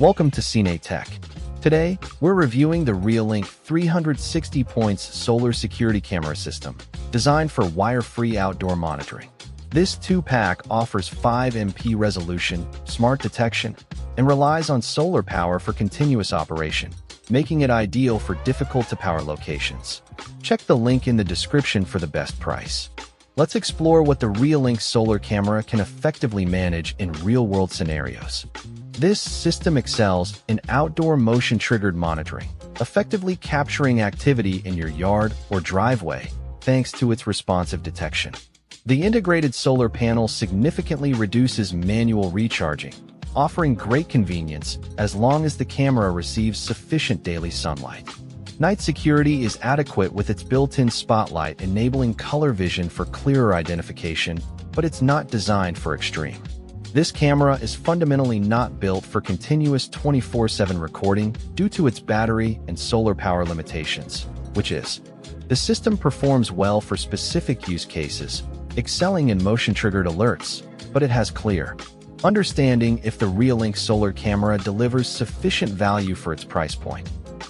Welcome to Cine Tech. Today, we're reviewing the REOLINK 360 points solar security camera system, designed for wire-free outdoor monitoring. This two-pack offers 5MP resolution, smart detection, and relies on solar power for continuous operation, making it ideal for difficult-to-power locations. Check the link in the description for the best price. Let's explore what the REOLINK solar camera can effectively manage in real-world scenarios. This system excels in outdoor motion-triggered monitoring, effectively capturing activity in your yard or driveway thanks to its responsive detection. The integrated solar panel significantly reduces manual recharging, offering great convenience as long as the camera receives sufficient daily sunlight. Night security is adequate with its built-in spotlight enabling color vision for clearer identification, but it's not designed for extreme. This camera is fundamentally not built for continuous 24/7 recording due to its battery and solar power limitations, the system performs well for specific use cases, excelling in motion-triggered alerts, but it has clear understanding if the REOLINK solar camera delivers sufficient value for its price point.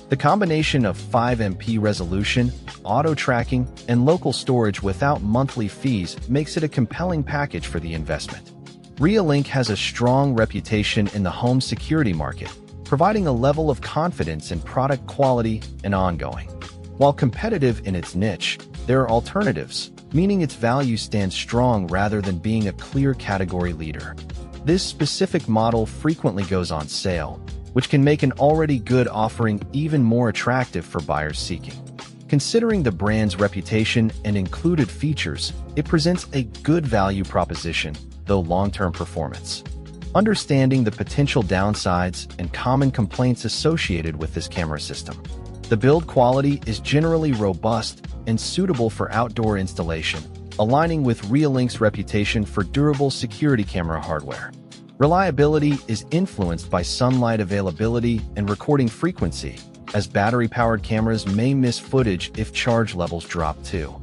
The combination of 5MP resolution, auto-tracking, and local storage without monthly fees makes it a compelling package for the investment. REOLINK has a strong reputation in the home security market, providing a level of confidence in product quality and ongoing. While competitive in its niche, there are alternatives, meaning its value stands strong rather than being a clear category leader. This specific model frequently goes on sale, which can make an already good offering even more attractive for buyers seeking. Considering the brand's reputation and included features, it presents a good value proposition, though long-term performance. Understanding the potential downsides and common complaints associated with this camera system. The build quality is generally robust and suitable for outdoor installation, aligning with REOLINK's reputation for durable security camera hardware. Reliability is influenced by sunlight availability and recording frequency, as battery-powered cameras may miss footage if charge levels drop too.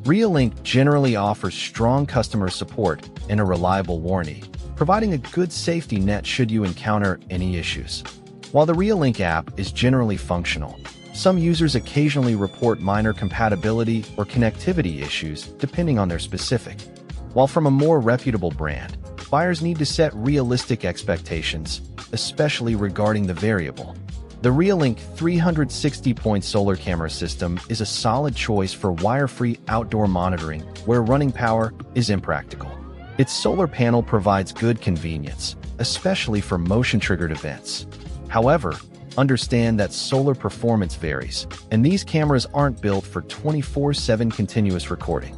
REOLINK generally offers strong customer support and a reliable warranty, providing a good safety net should you encounter any issues. While the REOLINK app is generally functional, some users occasionally report minor compatibility or connectivity issues depending on their specific. While from a more reputable brand, buyers need to set realistic expectations, especially regarding the variable. The REOLINK 360-point solar camera system is a solid choice for wire-free outdoor monitoring where running power is impractical. Its solar panel provides good convenience, especially for motion-triggered events. However, understand that solar performance varies, and these cameras aren't built for 24/7 continuous recording.